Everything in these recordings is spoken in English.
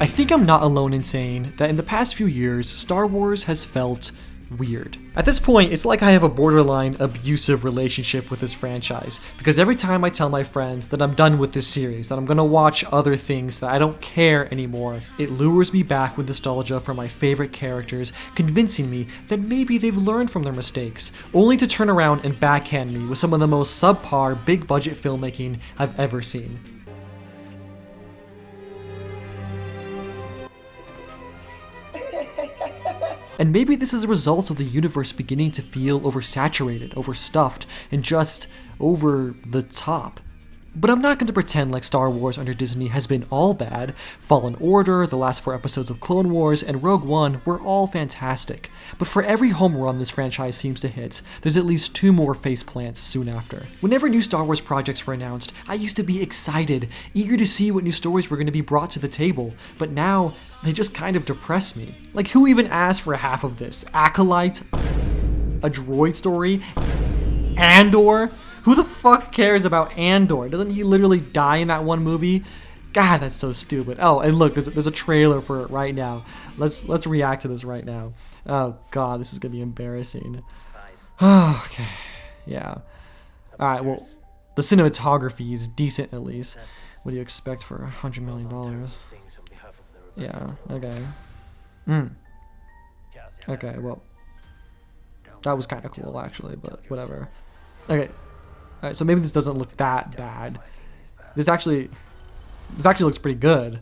I think I'm not alone in saying that in the past few years, Star Wars has felt weird. At this point, it's like I have a borderline abusive relationship with this franchise, because every time I tell my friends that I'm done with this series, that I'm gonna watch other things, that I don't care anymore, it lures me back with nostalgia for my favorite characters, convincing me that maybe they've learned from their mistakes, only to turn around and backhand me with some of the most subpar, big budget filmmaking I've ever seen. And maybe this is a result of the universe beginning to feel oversaturated, overstuffed, and just over the top. But I'm not going to pretend like Star Wars under Disney has been all bad. Fallen Order, the last 4 episodes of Clone Wars, and Rogue One were all fantastic. But for every home run this franchise seems to hit, there's at least 2 more faceplants soon after. Whenever new Star Wars projects were announced, I used to be excited, eager to see what new stories were going to be brought to the table. But now, they just kind of depress me. Like, who even asked for half of this? Acolyte? A droid story? Andor? Who the fuck cares about Andor? Doesn't he literally die in that one movie? God, that's so stupid. Oh, and look, there's a trailer for it right now. Let's react to this right now. Oh god, this is gonna be embarrassing. Okay, yeah. All right, well, the cinematography is decent at least. What do you expect for $100 million? Yeah. Okay. Okay. Well, that was kind of cool actually, but whatever. Okay. Alright, so maybe this doesn't look that bad. This actually looks pretty good.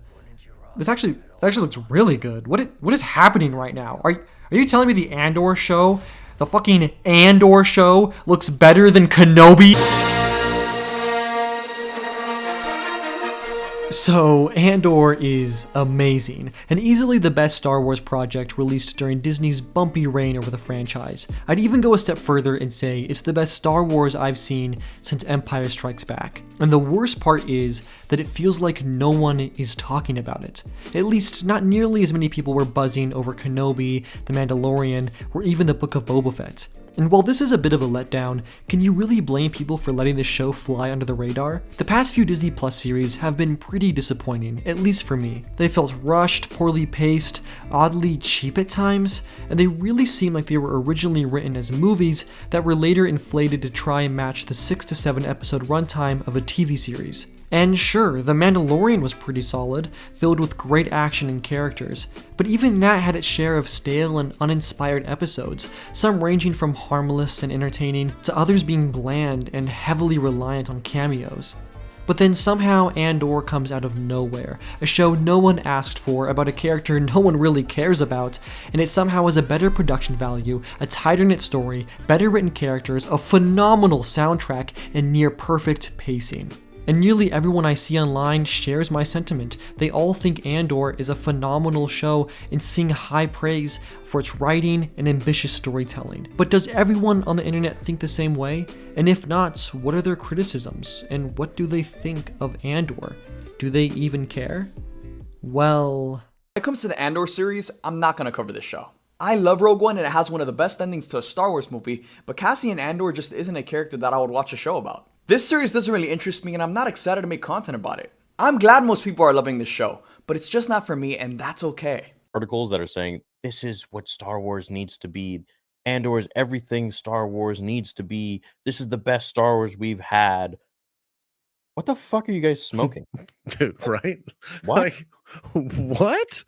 This actually looks really good. What is happening right now? Are you telling me the Andor show, the fucking Andor show, looks better than Kenobi? So, Andor is amazing, and easily the best Star Wars project released during Disney's bumpy reign over the franchise. I'd even go a step further and say it's the best Star Wars I've seen since Empire Strikes Back. And the worst part is that it feels like no one is talking about it. At least, not nearly as many people were buzzing over Kenobi, The Mandalorian, or even the Book of Boba Fett. And while this is a bit of a letdown, can you really blame people for letting this show fly under the radar? The past few Disney Plus series have been pretty disappointing, at least for me. They felt rushed, poorly paced, oddly cheap at times, and they really seem like they were originally written as movies that were later inflated to try and match the 6 to 7 episode runtime of a TV series. And sure, The Mandalorian was pretty solid, filled with great action and characters, but even that had its share of stale and uninspired episodes, some ranging from harmless and entertaining to others being bland and heavily reliant on cameos. But then somehow Andor comes out of nowhere, a show no one asked for about a character no one really cares about, and it somehow has a better production value, a tighter knit story, better written characters, a phenomenal soundtrack, and near perfect pacing. And nearly everyone I see online shares my sentiment. They all think Andor is a phenomenal show and sing high praise for its writing and ambitious storytelling. But does everyone on the internet think the same way? And if not, what are their criticisms? And what do they think of Andor? Do they even care? Well... When it comes to the Andor series, I'm not going to cover this show. I love Rogue One and it has one of the best endings to a Star Wars movie, but Cassian Andor just isn't a character that I would watch a show about. This series doesn't really interest me and I'm not excited to make content about it. I'm glad most people are loving this show, but it's just not for me and that's okay. Articles that are saying this is what Star Wars needs to be. Andor is everything Star Wars needs to be. This is the best Star Wars we've had. What the fuck are you guys smoking? Dude, right? What? Like, what?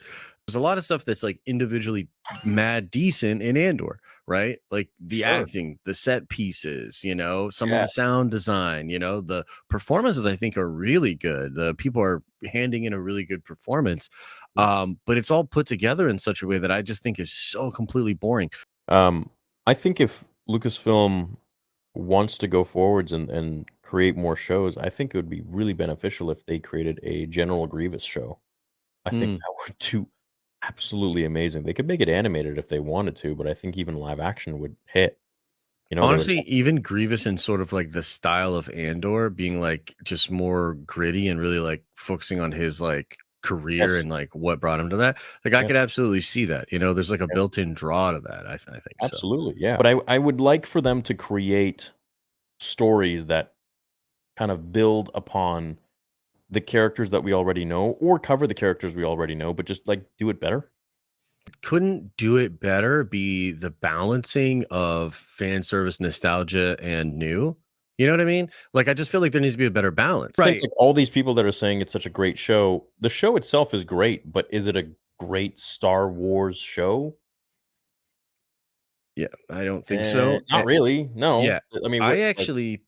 There's a lot of stuff that's like individually mad decent in Andor, right? Like the Sure. acting, the set pieces, you know, some of the sound design, you know, the performances I think are really good. The people are handing in a really good performance. But it's all put together in such a way that I just think is so completely boring. I think if Lucasfilm wants to go forwards and create more shows, I think it would be really beneficial if they created a General Grievous show. I think that would do absolutely amazing. They could make it animated if they wanted to, but I think even live action would hit. You know, Honestly, even Grievous in sort of like the style of Andor being like just more gritty and really like focusing on his like career Yes. and like what brought him to that. Like I Yes. could absolutely see that. You know, there's like a built-in draw to that. I think so. Absolutely, yeah. But I would like for them to create stories that kind of build upon the characters that we already know, or cover the characters we already know, but just like do it better? Couldn't do it better be the balancing of fan service, nostalgia, and new. You know what I mean? Like, I just feel like there needs to be a better balance. I think like all these people that are saying it's such a great show, the show itself is great, but is it a great Star Wars show? Yeah, I don't think so. Not really. No. Yeah, I mean, I like, actually,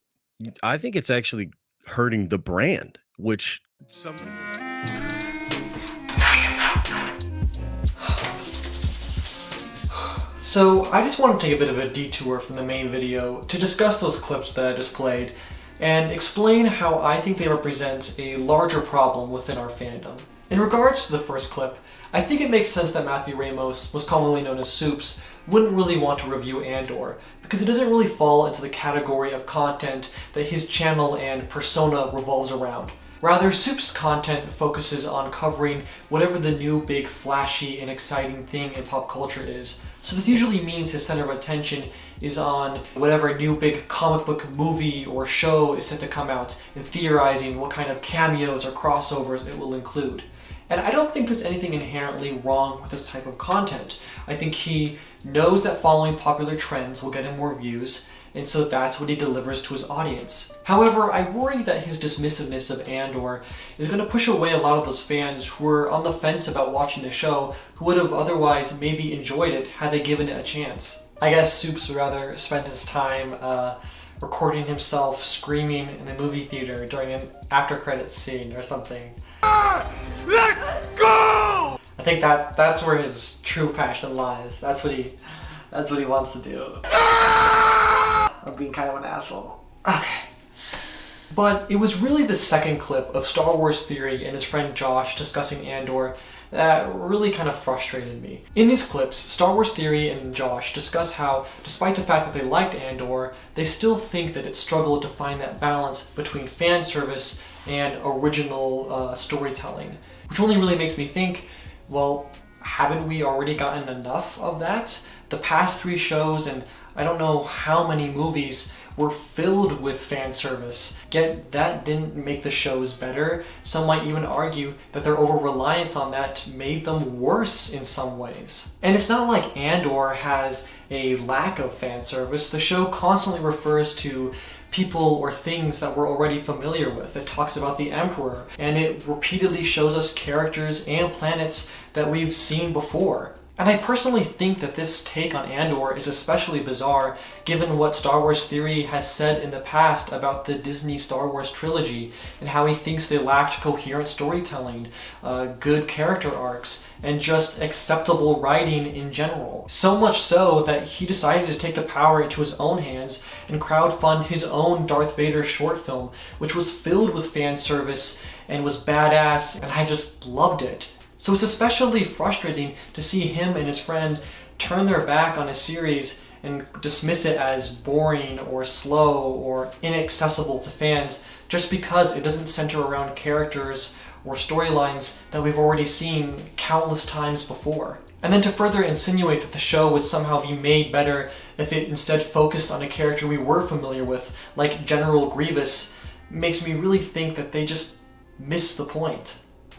I think it's actually hurting the brand, which some. So I just want to take a bit of a detour from the main video to discuss those clips that I just played and explain how I think they represent a larger problem within our fandom. In regards to the first clip, I think it makes sense that Matthew Ramos, most commonly known as Soups, wouldn't really want to review Andor, because it doesn't really fall into the category of content that his channel and persona revolves around. Rather, Soup's content focuses on covering whatever the new big flashy and exciting thing in pop culture is. So this usually means his center of attention is on whatever new big comic book movie or show is set to come out, and theorizing what kind of cameos or crossovers it will include. And I don't think there's anything inherently wrong with this type of content. I think he knows that following popular trends will get him more views, and so that's what he delivers to his audience. However, I worry that his dismissiveness of Andor is going to push away a lot of those fans who were on the fence about watching the show, who would have otherwise maybe enjoyed it had they given it a chance. I guess Soups would rather spend his time recording himself screaming in a movie theater during an after-credits scene or something. Let's go! I think that's where his true passion lies. That's what he wants to do. I'm being kind of an asshole. Okay. But it was really the second clip of Star Wars Theory and his friend Josh discussing Andor that really kind of frustrated me. In these clips, Star Wars Theory and Josh discuss how, despite the fact that they liked Andor, they still think that it struggled to find that balance between fan service and original storytelling. Which only really makes me think, well, haven't we already gotten enough of that? The past 3 shows and I don't know how many movies were filled with fan service, yet that didn't make the shows better. Some might even argue that their over-reliance on that made them worse in some ways. And it's not like Andor has a lack of fan service. The show constantly refers to people or things that we're already familiar with. It talks about the Emperor, and it repeatedly shows us characters and planets that we've seen before. And I personally think that this take on Andor is especially bizarre given what Star Wars Theory has said in the past about the Disney Star Wars trilogy and how he thinks they lacked coherent storytelling, good character arcs, and just acceptable writing in general. So much so that he decided to take the power into his own hands and crowdfund his own Darth Vader short film, which was filled with fan service and was badass, and I just loved it. So it's especially frustrating to see him and his friend turn their back on a series and dismiss it as boring or slow or inaccessible to fans just because it doesn't center around characters or storylines that we've already seen countless times before. And then to further insinuate that the show would somehow be made better if it instead focused on a character we were familiar with, like General Grievous, makes me really think that they just missed the point.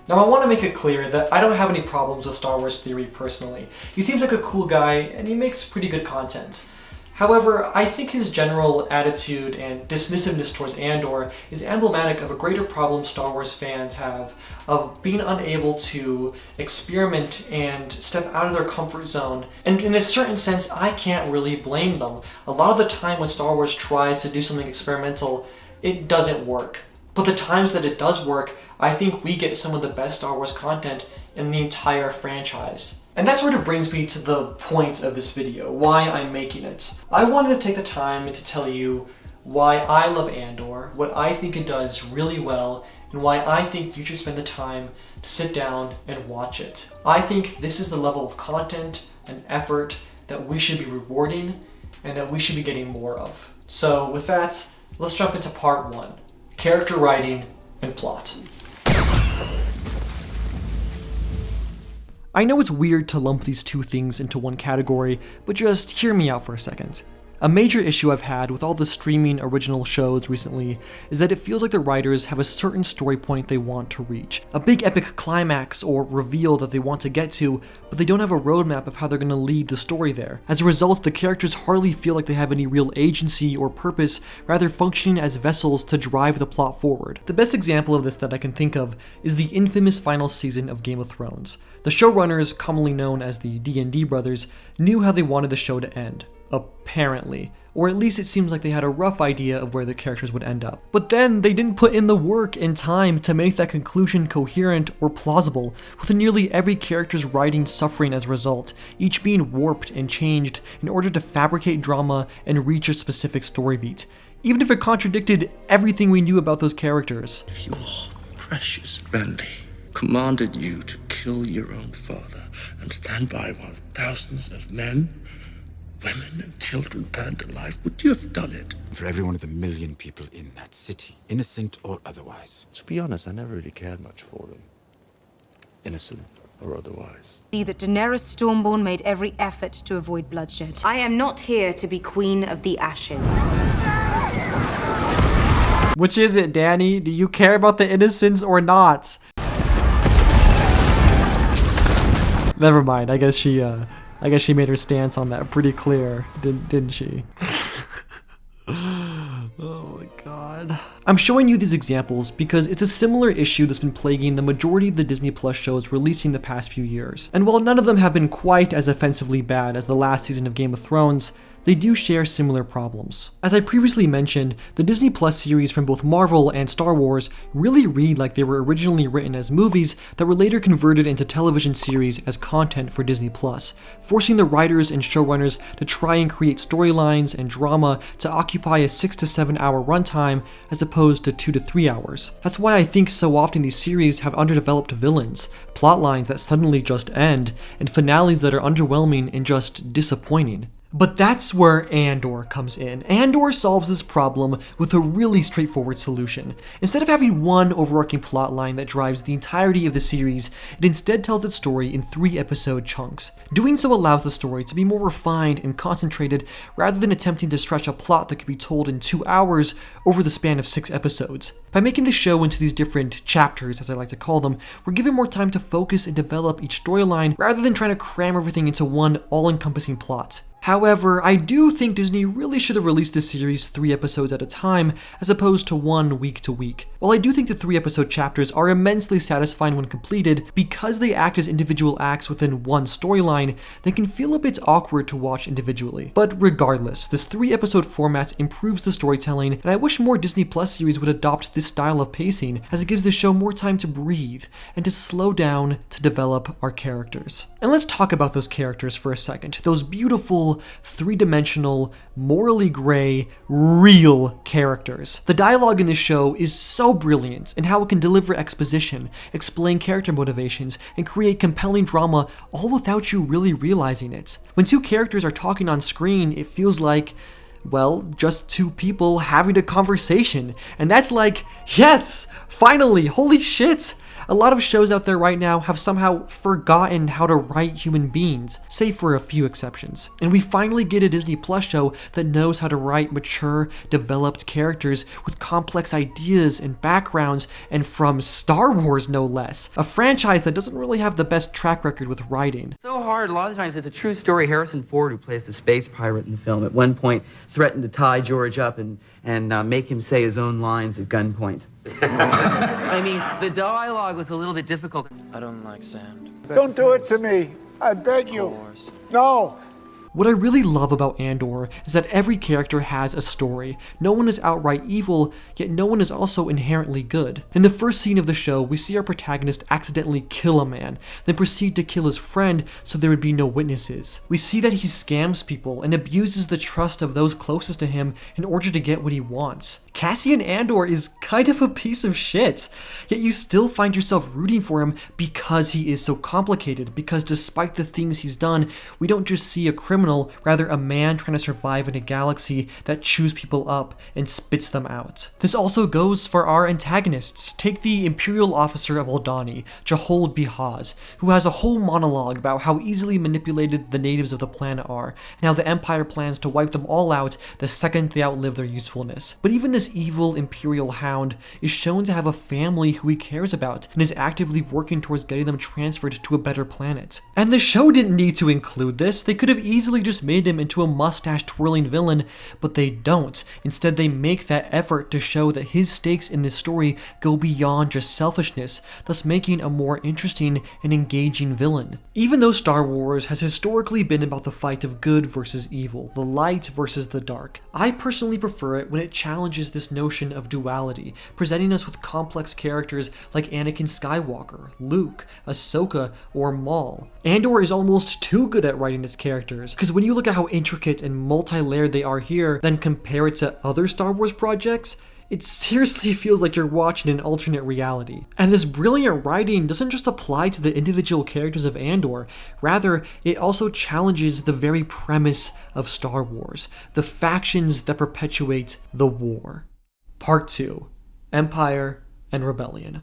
Now I want to make it clear that I don't have any problems with Star Wars Theory personally. He seems like a cool guy and he makes pretty good content. However, I think his general attitude and dismissiveness towards Andor is emblematic of a greater problem Star Wars fans have of being unable to experiment and step out of their comfort zone. And in a certain sense, I can't really blame them. A lot of the time when Star Wars tries to do something experimental, it doesn't work. But the times that it does work, I think we get some of the best Star Wars content in the entire franchise. And that sort of brings me to the point of this video, why I'm making it. I wanted to take the time to tell you why I love Andor, what I think it does really well, and why I think you should spend the time to sit down and watch it. I think this is the level of content and effort that we should be rewarding and that we should be getting more of. So with that, let's jump into part 1. Character writing and plot. I know it's weird to lump these two things into one category, but just hear me out for a second. A major issue I've had with all the streaming original shows recently is that it feels like the writers have a certain story point they want to reach. A big epic climax or reveal that they want to get to, but they don't have a roadmap of how they're going to lead the story there. As a result, the characters hardly feel like they have any real agency or purpose, rather functioning as vessels to drive the plot forward. The best example of this that I can think of is the infamous final season of Game of Thrones. The showrunners, commonly known as the D&D brothers, knew how they wanted the show to end. Apparently. Or at least it seems like they had a rough idea of where the characters would end up. But then they didn't put in the work and time to make that conclusion coherent or plausible, with nearly every character's writing suffering as a result, each being warped and changed in order to fabricate drama and reach a specific story beat, even if it contradicted everything we knew about those characters. If your precious Bendy commanded you to kill your own father and stand by while thousands of men, women and children burned alive, would you have done it? For every one of the million people in that city, innocent or otherwise. To be honest, I never really cared much for them. Innocent or otherwise. See that Daenerys Stormborn made every effort to avoid bloodshed. I am not here to be Queen of the Ashes. Which is it, Danny? Do you care about the innocents or not? Never mind. I guess she made her stance on that pretty clear, didn't she? Oh my god. I'm showing you these examples because it's a similar issue that's been plaguing the majority of the Disney Plus shows releasing the past few years. And while none of them have been quite as offensively bad as the last season of Game of Thrones, they do share similar problems. As I previously mentioned, the Disney Plus series from both Marvel and Star Wars really read like they were originally written as movies that were later converted into television series as content for Disney Plus, forcing the writers and showrunners to try and create storylines and drama to occupy a 6 to 7 hour runtime as opposed to 2 to 3 hours. That's why I think so often these series have underdeveloped villains, plotlines that suddenly just end, and finales that are underwhelming and just disappointing. But that's where Andor comes in. Andor solves this problem with a really straightforward solution. Instead of having one overarching plotline that drives the entirety of the series, it instead tells its story in 3 episode chunks. Doing so allows the story to be more refined and concentrated rather than attempting to stretch a plot that could be told in 2 hours over the span of 6 episodes. By making the show into these different chapters, as I like to call them, we're given more time to focus and develop each storyline rather than trying to cram everything into one all-encompassing plot. However, I do think Disney really should have released this series 3 episodes at a time, as opposed to one week to week. While I do think the 3 episode chapters are immensely satisfying when completed, because they act as individual acts within one storyline, they can feel a bit awkward to watch individually. But regardless, this 3 episode format improves the storytelling, and I wish more Disney Plus series would adopt this style of pacing, as it gives the show more time to breathe, and to slow down to develop our characters. And let's talk about those characters for a second. Those beautiful, 3-dimensional, morally gray, real characters. The dialogue in this show is so brilliant in how it can deliver exposition, explain character motivations, and create compelling drama all without you really realizing it. When 2 characters are talking on screen, it feels like, well, just 2 people having a conversation. And that's like, yes, finally, holy shit! A lot of shows out there right now have somehow forgotten how to write human beings, save for a few exceptions. And we finally get a Disney Plus show that knows how to write mature, developed characters with complex ideas and backgrounds, and from Star Wars no less, a franchise that doesn't really have the best track record with writing. So hard, a lot of times it's a true story. Harrison Ford, who plays the space pirate in the film, at one point threatened to tie George up and make him say his own lines at gunpoint. I mean, the dialogue was a little bit difficult. I don't like sand. Don't do it to me. I beg you. No. What I really love about Andor is that every character has a story. No one is outright evil, yet no one is also inherently good. In the first scene of the show, we see our protagonist accidentally kill a man, then proceed to kill his friend so there would be no witnesses. We see that he scams people and abuses the trust of those closest to him in order to get what he wants. Cassian Andor is kind of a piece of shit, yet you still find yourself rooting for him because he is so complicated, because despite the things he's done, we don't just see a criminal, rather a man trying to survive in a galaxy that chews people up and spits them out. This also goes for our antagonists. Take the Imperial officer of Aldhani, Jahold Bihaz, who has a whole monologue about how easily manipulated the natives of the planet are, and how the Empire plans to wipe them all out the second they outlive their usefulness. But even this evil Imperial hound is shown to have a family who he cares about, and is actively working towards getting them transferred to a better planet. And the show didn't need to include this. They could have easily just made him into a mustache-twirling villain, but they don't. Instead, they make that effort to show that his stakes in this story go beyond just selfishness, thus making a more interesting and engaging villain. Even though Star Wars has historically been about the fight of good versus evil, the light versus the dark, I personally prefer it when it challenges this notion of duality, presenting us with complex characters like Anakin Skywalker, Luke, Ahsoka, or Maul. Andor is almost too good at writing its characters, because when you look at how intricate and multi-layered they are here, then compare it to other Star Wars projects, it seriously feels like you're watching an alternate reality. And this brilliant writing doesn't just apply to the individual characters of Andor, rather, it also challenges the very premise of Star Wars, the factions that perpetuate the war. Part 2. Empire and Rebellion.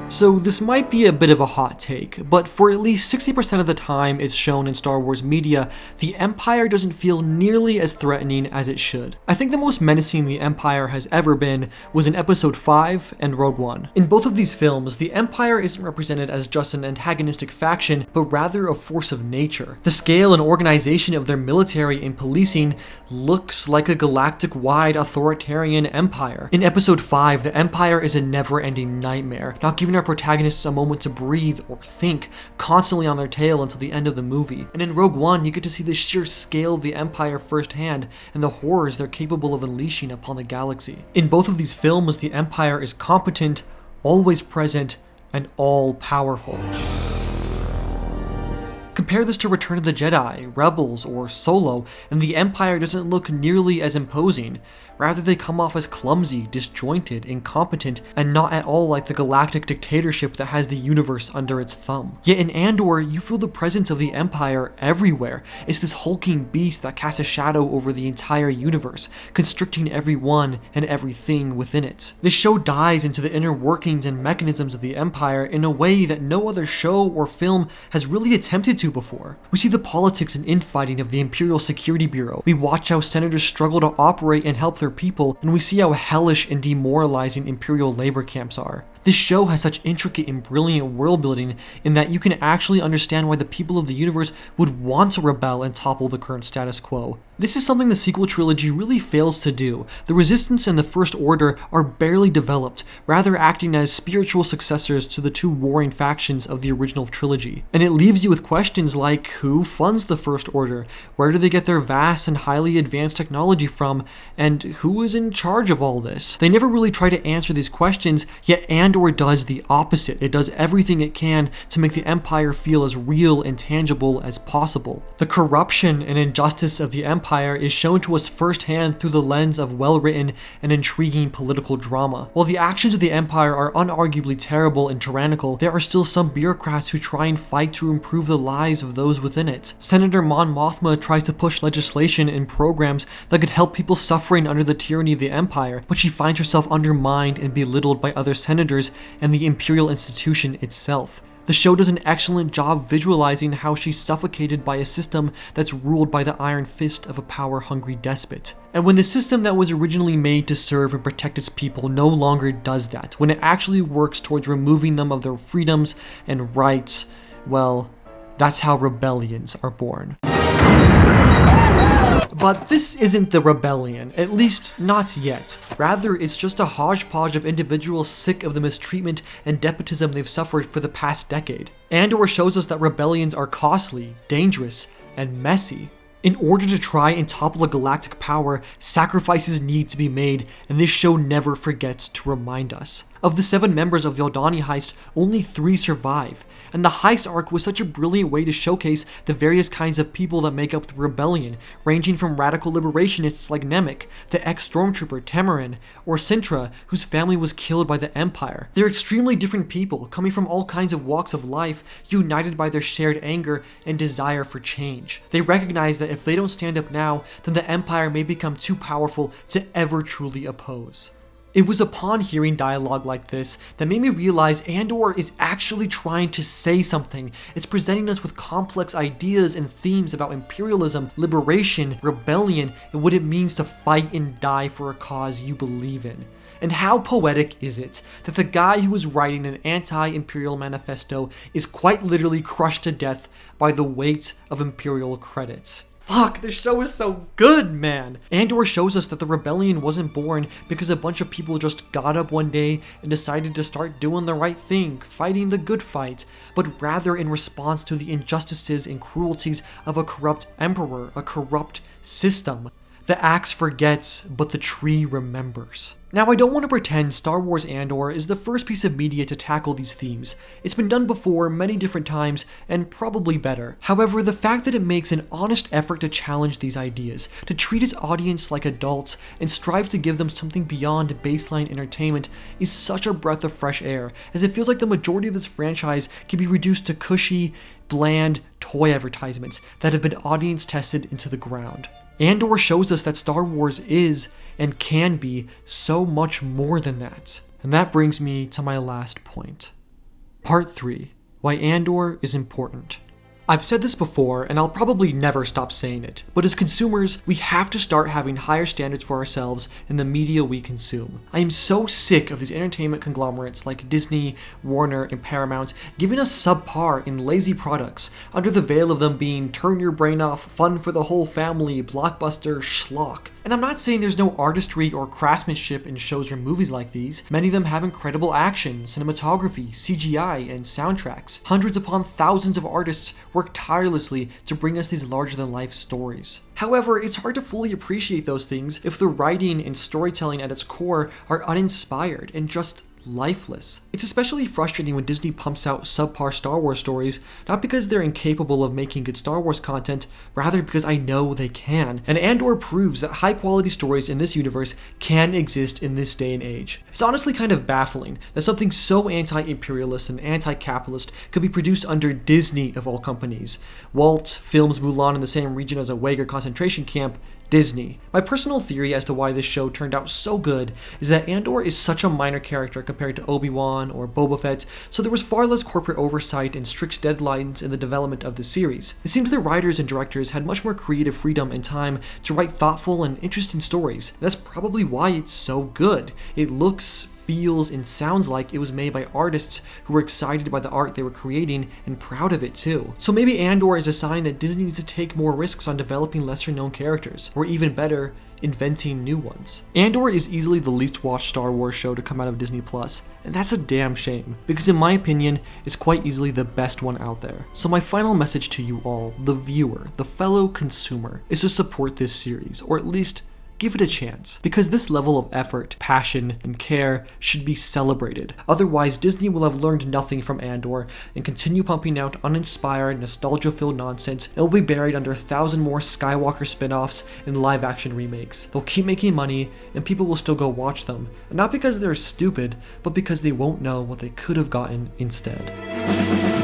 So this might be a bit of a hot take, but for at least 60% of the time it's shown in Star Wars media, the Empire doesn't feel nearly as threatening as it should. I think the most menacing the Empire has ever been was in Episode 5 and Rogue One. In both of these films, the Empire isn't represented as just an antagonistic faction, but rather a force of nature. The scale and organization of their military and policing looks like a galactic-wide authoritarian empire. In Episode 5, the Empire is a never-ending nightmare, not giving our protagonists a moment to breathe or think, constantly on their tail until the end of the movie. And in Rogue One, you get to see the sheer scale of the Empire firsthand and the horrors they're capable of unleashing upon the galaxy. In both of these films, the Empire is competent, always present, and all-powerful. Compare this to Return of the Jedi, Rebels, or Solo, and the Empire doesn't look nearly as imposing. Rather, they come off as clumsy, disjointed, incompetent, and not at all like the galactic dictatorship that has the universe under its thumb. Yet in Andor, you feel the presence of the Empire everywhere. It's this hulking beast that casts a shadow over the entire universe, constricting everyone and everything within it. This show dives into the inner workings and mechanisms of the Empire in a way that no other show or film has really attempted to before. We see the politics and infighting of the Imperial Security Bureau. We watch how senators struggle to operate and help their people, and we see how hellish and demoralizing Imperial labor camps are. This show has such intricate and brilliant world building in that you can actually understand why the people of the universe would want to rebel and topple the current status quo. This is something the sequel trilogy really fails to do. The Resistance and the First Order are barely developed, rather acting as spiritual successors to the two warring factions of the original trilogy. And it leaves you with questions like, who funds the First Order? Where do they get their vast and highly advanced technology from? And who is in charge of all this? They never really try to answer these questions, yet Andor does the opposite. It does everything it can to make the Empire feel as real and tangible as possible. The corruption and injustice of the Empire is shown to us firsthand through the lens of well-written and intriguing political drama. While the actions of the Empire are unarguably terrible and tyrannical, there are still some bureaucrats who try and fight to improve the lives of those within it. Senator Mon Mothma tries to push legislation and programs that could help people suffering under the tyranny of the Empire, but she finds herself undermined and belittled by other senators and the Imperial institution itself. The show does an excellent job visualizing how she's suffocated by a system that's ruled by the iron fist of a power-hungry despot. And when the system that was originally made to serve and protect its people no longer does that, when it actually works towards removing them of their freedoms and rights, well, that's how rebellions are born. But this isn't the rebellion, at least not yet. Rather, it's just a hodgepodge of individuals sick of the mistreatment and despotism they've suffered for the past decade. Andor shows us that rebellions are costly, dangerous, and messy. In order to try and topple a galactic power, sacrifices need to be made, and this show never forgets to remind us. Of the 7 members of the Aldani heist, only 3 survive, and the heist arc was such a brilliant way to showcase the various kinds of people that make up the rebellion, ranging from radical liberationists like Nemec, to ex-stormtrooper Tamarin, or Sintra, whose family was killed by the Empire. They're extremely different people, coming from all kinds of walks of life, united by their shared anger and desire for change. They recognize that if they don't stand up now, then the Empire may become too powerful to ever truly oppose. It was upon hearing dialogue like this that made me realize Andor is actually trying to say something. It's presenting us with complex ideas and themes about imperialism, liberation, rebellion, and what it means to fight and die for a cause you believe in. And how poetic is it that the guy who was writing an anti-imperial manifesto is quite literally crushed to death by the weight of imperial credits. Fuck, this show is so good, man! Andor shows us that the rebellion wasn't born because a bunch of people just got up one day and decided to start doing the right thing, fighting the good fight, but rather in response to the injustices and cruelties of a corrupt emperor, a corrupt system. The axe forgets, but the tree remembers. Now, I don't want to pretend Star Wars Andor is the first piece of media to tackle these themes. It's been done before many different times, and probably better. However, the fact that it makes an honest effort to challenge these ideas, to treat its audience like adults, and strive to give them something beyond baseline entertainment is such a breath of fresh air, as it feels like the majority of this franchise can be reduced to cushy, bland toy advertisements that have been audience tested into the ground. Andor shows us that Star Wars is, and can be, so much more than that. And that brings me to my last point. Part 3. Why Andor is important. I've said this before, and I'll probably never stop saying it, but as consumers, we have to start having higher standards for ourselves in the media we consume. I am so sick of these entertainment conglomerates like Disney, Warner, and Paramount giving us subpar and lazy products under the veil of them being turn your brain off, fun for the whole family, blockbuster schlock. And I'm not saying there's no artistry or craftsmanship in shows or movies like these. Many of them have incredible action, cinematography, CGI, and soundtracks. Hundreds upon thousands of artists work tirelessly to bring us these larger-than-life stories. However, it's hard to fully appreciate those things if the writing and storytelling at its core are uninspired and just lifeless. It's especially frustrating when Disney pumps out subpar Star Wars stories, not because they're incapable of making good Star Wars content, rather because I know they can. And Andor proves that high-quality stories in this universe can exist in this day and age. It's honestly kind of baffling that something so anti-imperialist and anti-capitalist could be produced under Disney of all companies. Walt films Mulan in the same region as a Wager concentration camp, Disney. My personal theory as to why this show turned out so good is that Andor is such a minor character compared to Obi-Wan or Boba Fett, so there was far less corporate oversight and strict deadlines in the development of the series. It seems the writers and directors had much more creative freedom and time to write thoughtful and interesting stories. And that's probably why it's so good. It looks, feels, and sounds like it was made by artists who were excited by the art they were creating and proud of it too. So maybe Andor is a sign that Disney needs to take more risks on developing lesser known characters, or even better, inventing new ones. Andor is easily the least watched Star Wars show to come out of Disney Plus, and that's a damn shame, because in my opinion, it's quite easily the best one out there. So my final message to you all, the viewer, the fellow consumer, is to support this series, or at least give it a chance, because this level of effort, passion, and care should be celebrated. Otherwise, Disney will have learned nothing from Andor and continue pumping out uninspired, nostalgia-filled nonsense, and will be buried under 1,000 more Skywalker spin-offs and live-action remakes. They'll keep making money, and people will still go watch them, and not because they're stupid, but because they won't know what they could have gotten instead.